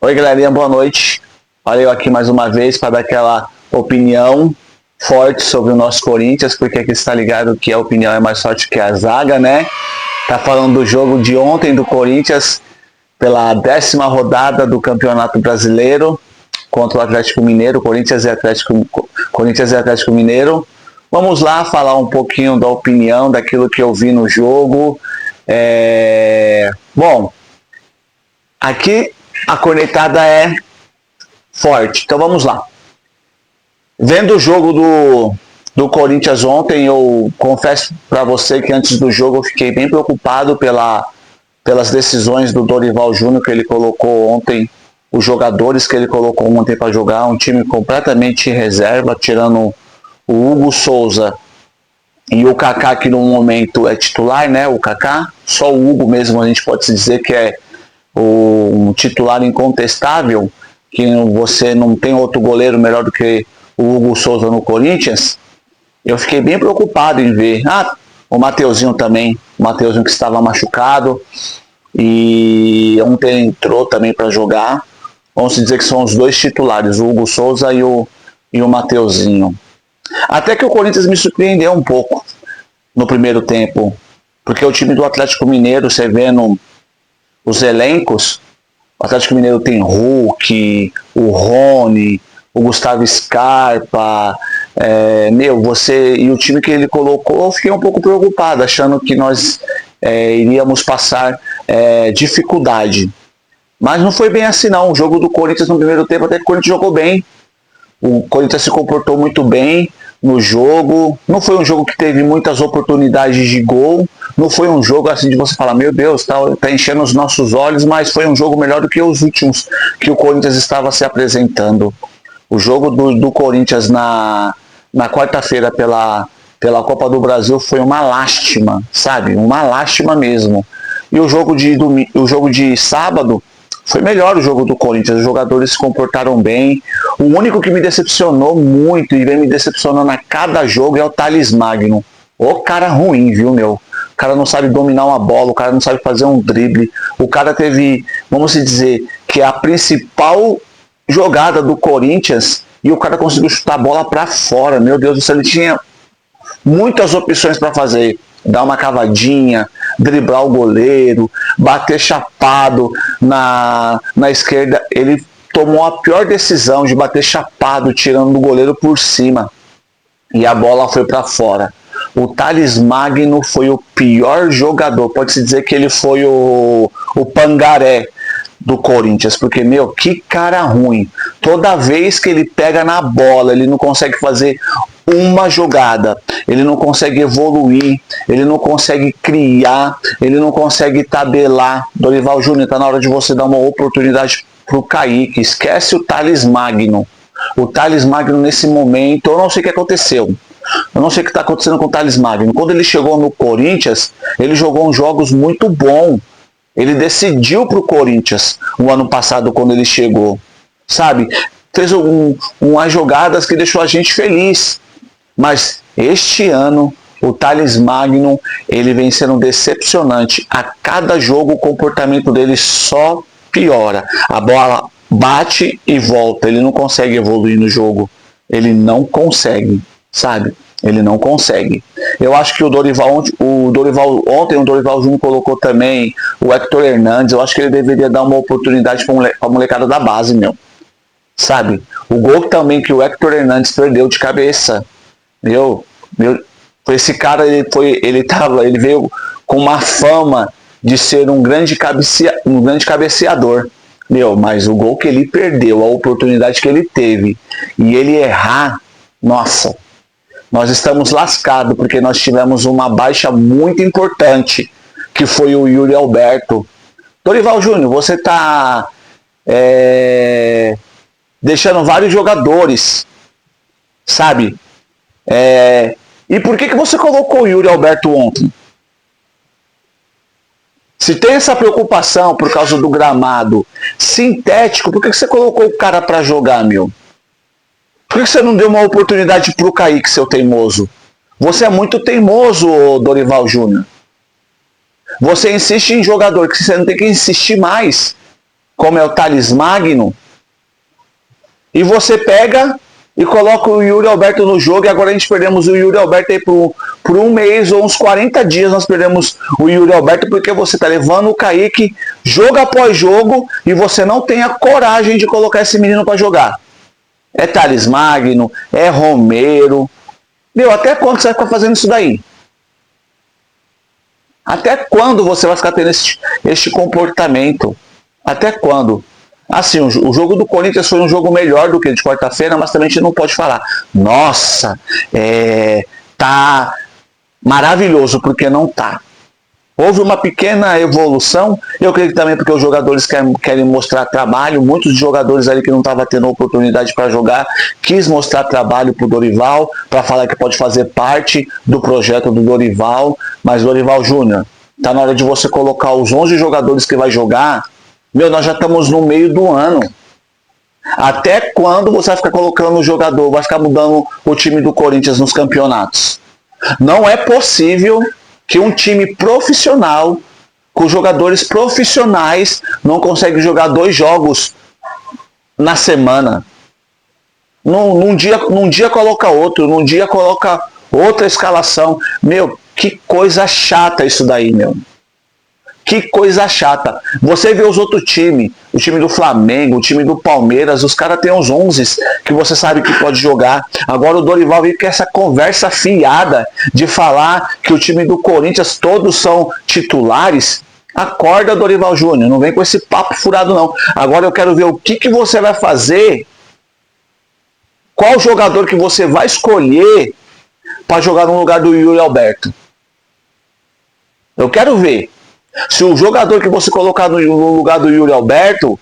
Oi, galerinha, boa noite. Olha eu aqui mais uma vez para dar aquela opinião forte sobre o nosso Corinthians, porque aqui está ligado que a opinião é mais forte que a zaga, né? Tá falando do jogo de ontem do Corinthians pela 10ª rodada do Campeonato Brasileiro contra o Atlético Mineiro, Corinthians e Atlético Mineiro. Vamos lá falar um pouquinho da opinião, daquilo que eu vi no jogo. Bom, aqui a cornetada é forte, então vamos lá. Vendo o jogo do Corinthians ontem, eu confesso para você que antes do jogo eu fiquei bem preocupado pelas decisões do Dorival Júnior que ele colocou ontem, os jogadores que ele colocou ontem para jogar, um time completamente reserva, tirando o Hugo Souza e o Kaká, que no momento é titular, né? O Kaká, só o Hugo mesmo a gente pode se dizer que é um titular incontestável, que você não tem outro goleiro melhor do que o Hugo Souza no Corinthians. Eu fiquei bem preocupado em ver. O Mateuzinho também, o Mateuzinho que estava machucado e ontem entrou também para jogar. Vamos dizer que são os dois titulares, o Hugo Souza e o Mateuzinho. Até que o Corinthians me surpreendeu um pouco no primeiro tempo, porque o time do Atlético Mineiro, você vendo os elencos, o Atlético Mineiro tem Hulk, o Rony, o Gustavo Scarpa, e o time que ele colocou, eu fiquei um pouco preocupado, achando que nós iríamos passar dificuldade. Mas não foi bem assim não, o jogo do Corinthians no primeiro tempo, até que o Corinthians jogou bem, o Corinthians se comportou muito bem no jogo, não foi um jogo que teve muitas oportunidades de gol, não foi um jogo assim de você falar, meu Deus, tá enchendo os nossos olhos, mas foi um jogo melhor do que os últimos que o Corinthians estava se apresentando. O jogo do Corinthians na quarta-feira pela Copa do Brasil foi uma lástima, sabe? Uma lástima mesmo. E o jogo de sábado foi melhor o jogo do Corinthians, os jogadores se comportaram bem. O único que me decepcionou muito e vem me decepcionando a cada jogo é o Thales Magno. O cara ruim, viu, meu? O cara não sabe dominar uma bola, o cara não sabe fazer um drible. O cara teve, vamos dizer, que é a principal jogada do Corinthians e o cara conseguiu chutar a bola para fora. Meu Deus do céu, ele tinha muitas opções para fazer. Dar uma cavadinha, driblar o goleiro, bater chapado na esquerda. Ele tomou a pior decisão de bater chapado, tirando o goleiro por cima. E a bola foi para fora. O Thales Magno foi o pior jogador. Pode-se dizer que ele foi o Pangaré do Corinthians, porque, meu, que cara ruim. Toda vez que ele pega na bola, ele não consegue fazer uma jogada, ele não consegue evoluir, ele não consegue criar, ele não consegue tabelar. Dorival Júnior, tá na hora de você dar uma oportunidade pro Kaique. Esquece o Thales Magno. O Thales Magno nesse momento, eu não sei o que aconteceu. Eu não sei o que está acontecendo com o Thales Magno. Quando ele chegou no Corinthians, ele jogou uns jogos muito bons. Ele decidiu para o Corinthians o ano passado quando ele chegou. Sabe? Fez umas jogadas que deixou a gente feliz. Mas este ano, o Thales Magno, ele vem sendo decepcionante. A cada jogo o comportamento dele só piora. A bola bate e volta. Ele não consegue evoluir no jogo. Ele não consegue, sabe? Ele não consegue. Eu acho que o Dorival ontem, o Dorival Júnior colocou também o Héctor Hernandes. Eu acho que ele deveria dar uma oportunidade para a molecada da base, meu. Sabe? O gol também que o Héctor Hernandes perdeu de cabeça. Esse cara, ele veio com uma fama de ser um grande cabeceador. Mas o gol que ele perdeu, a oportunidade que ele teve, e ele errar, nossa, nós estamos lascados, porque nós tivemos uma baixa muito importante, que foi o Yuri Alberto. Dorival Júnior, você está deixando vários jogadores, sabe? E por que você colocou o Yuri Alberto ontem? Se tem essa preocupação por causa do gramado sintético, por que você colocou o cara para jogar, meu? Por que você não deu uma oportunidade pro Kaique, seu teimoso? Você é muito teimoso, Dorival Júnior. Você insiste em jogador que você não tem que insistir mais. como é o Thales Magno, e você pega e coloca o Yuri Alberto no jogo, e agora a gente perdemos o Yuri Alberto aí por um mês ou uns 40 dias, nós perdemos o Yuri Alberto, porque você está levando o Kaique jogo após jogo e você não tem a coragem de colocar esse menino para jogar. É Thales Magno, é Romero. Meu, até quando você vai ficar fazendo isso daí? Até quando você vai ficar tendo este comportamento? Até quando? Assim, o jogo do Corinthians foi um jogo melhor do que de quarta-feira, mas também a gente não pode falar, nossa, tá maravilhoso, porque não tá. Houve uma pequena evolução, eu creio que também porque os jogadores querem mostrar trabalho, muitos jogadores ali que não estavam tendo oportunidade para jogar, quis mostrar trabalho para o Dorival, para falar que pode fazer parte do projeto do Dorival, mas Dorival Júnior, tá na hora de você colocar os 11 jogadores que vai jogar. Meu, nós já estamos no meio do ano. Até quando você vai ficar colocando o jogador, vai ficar mudando o time do Corinthians nos campeonatos? Não é possível que um time profissional, com jogadores profissionais, não consegue jogar 2 jogos na semana. Num dia coloca outro, num dia coloca outra escalação. Meu, que coisa chata isso daí, meu. Que coisa chata. Você vê os outros times, o time do Flamengo, o time do Palmeiras, os caras têm uns 11 que você sabe que pode jogar. Agora o Dorival vem com essa conversa fiada de falar que o time do Corinthians todos são titulares. Acorda, Dorival Júnior, não vem com esse papo furado não. Agora eu quero ver o que você vai fazer, qual jogador que você vai escolher para jogar no lugar do Yuri Alberto. Eu quero ver. Se o jogador que você colocar no lugar do Yuri Alberto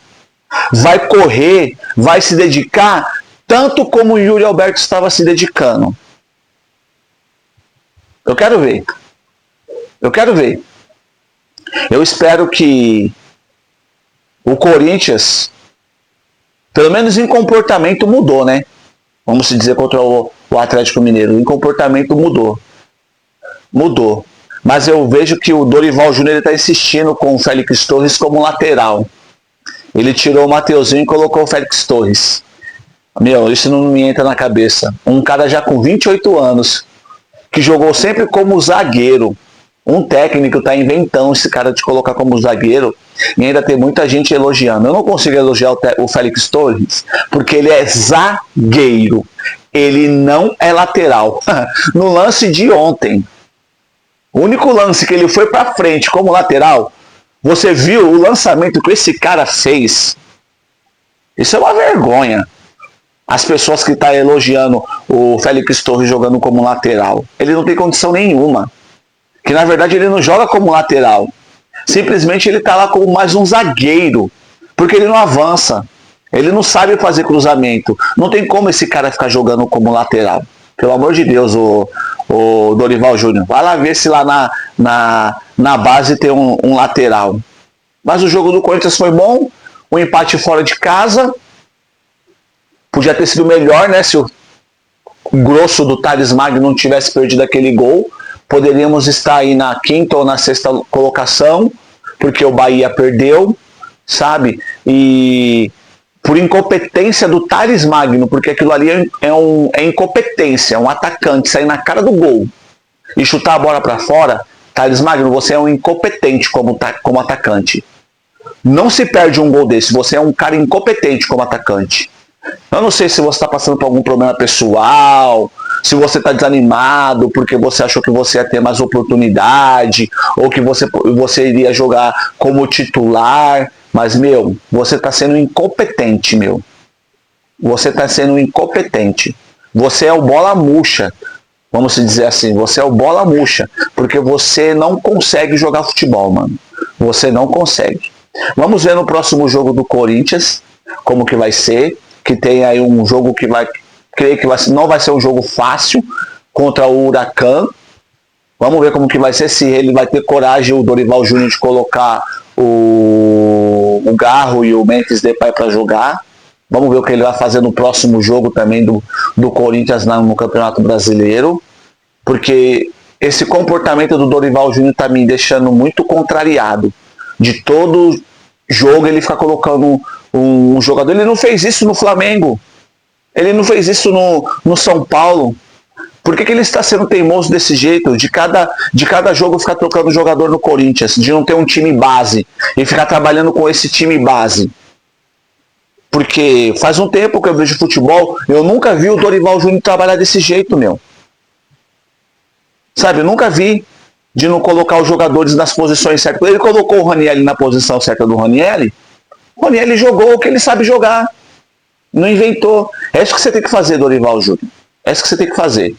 vai correr, vai se dedicar, tanto como o Yuri Alberto estava se dedicando. Eu quero ver. Eu quero ver. Eu espero que o Corinthians, pelo menos em comportamento, mudou, né? Vamos dizer contra o Atlético Mineiro. Em comportamento mudou. Mudou. Mas eu vejo que o Dorival Júnior está insistindo com o Félix Torres como lateral. Ele tirou o Mateuzinho e colocou o Félix Torres. Meu, isso não me entra na cabeça. Um cara já com 28 anos, que jogou sempre como zagueiro. Um técnico está inventando esse cara de colocar como zagueiro. E ainda tem muita gente elogiando. Eu não consigo elogiar o Félix Torres, porque ele é zagueiro. Ele não é lateral. No lance de ontem, o único lance que ele foi para frente como lateral, você viu o lançamento que esse cara fez? Isso é uma vergonha. As pessoas que estão elogiando o Félix Torres jogando como lateral, ele não tem condição nenhuma. Que na verdade ele não joga como lateral. Simplesmente ele está lá como mais um zagueiro. Porque ele não avança. Ele não sabe fazer cruzamento. Não tem como esse cara ficar jogando como lateral. Pelo amor de Deus, o Dorival Júnior. Vai lá ver se lá na base tem um lateral. Mas o jogo do Corinthians foi bom. Um empate fora de casa. Podia ter sido melhor, né? Se o grosso do Thales Magno não tivesse perdido aquele gol. Poderíamos estar aí na 5ª ou na 6ª colocação. Porque o Bahia perdeu, sabe? E por incompetência do Thales Magno, porque aquilo ali é incompetência, um atacante sair na cara do gol e chutar a bola para fora. Thales Magno, você é um incompetente como atacante. Não se perde um gol desse, você é um cara incompetente como atacante. Eu não sei se você está passando por algum problema pessoal, se você está desanimado porque você achou que você ia ter mais oportunidade, ou que você iria jogar como titular. Mas, meu, você está sendo incompetente, meu. Você está sendo incompetente. Você é o bola murcha. Vamos dizer assim, você é o bola murcha. Porque você não consegue jogar futebol, mano. Você não consegue. Vamos ver no próximo jogo do Corinthians, como que vai ser. Que tem aí um jogo que creio que não vai ser um jogo fácil, contra o Huracan. Vamos ver como que vai ser, se ele vai ter coragem, o Dorival Júnior, de colocar o Garro e o Memphis Depay para jogar. Vamos ver o que ele vai fazer no próximo jogo também do Corinthians no Campeonato Brasileiro. Porque esse comportamento do Dorival Júnior está me deixando muito contrariado. De todo jogo ele ficar colocando um jogador. Ele não fez isso no Flamengo. Ele não fez isso no São Paulo. Por que ele está sendo teimoso desse jeito? De cada jogo ficar trocando jogador no Corinthians, de não ter um time base e ficar trabalhando com esse time base. Porque faz um tempo que eu vejo futebol, eu nunca vi o Dorival Júnior trabalhar desse jeito, meu. Sabe, eu nunca vi de não colocar os jogadores nas posições certas. Ele colocou o Ranieri na posição certa do Ranieri. O Ranieri jogou o que ele sabe jogar. Não inventou. É isso que você tem que fazer, Dorival Júnior. É isso que você tem que fazer.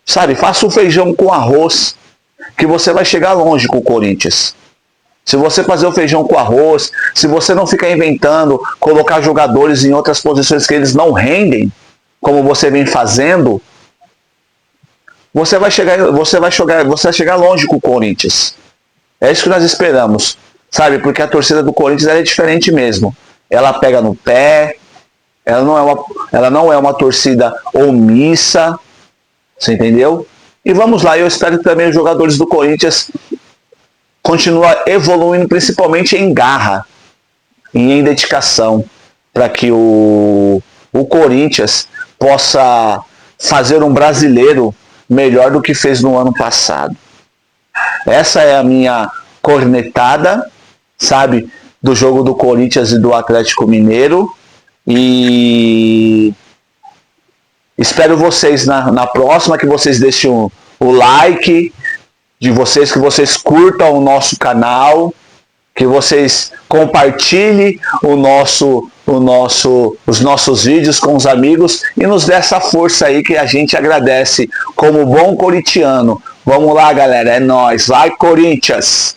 Sabe, faça o feijão com arroz, que você vai chegar longe com o Corinthians. Se você fazer o feijão com arroz, se você não ficar inventando, colocar jogadores em outras posições que eles não rendem, como você vem fazendo, você vai chegar longe com o Corinthians. É isso que nós esperamos, sabe? Porque a torcida do Corinthians é diferente mesmo. Ela pega no pé, ela não é uma torcida omissa, você entendeu? E vamos lá, eu espero que também os jogadores do Corinthians continuem evoluindo, principalmente em garra e em dedicação, para que o Corinthians possa fazer um brasileiro melhor do que fez no ano passado. Essa é a minha cornetada, sabe, do jogo do Corinthians e do Atlético Mineiro. E espero vocês na próxima, que vocês deixem o like de vocês, que vocês curtam o nosso canal, que vocês compartilhem os nossos vídeos com os amigos e nos dê essa força aí que a gente agradece como bom corintiano. Vamos lá, galera, é nóis. Vai, Corinthians!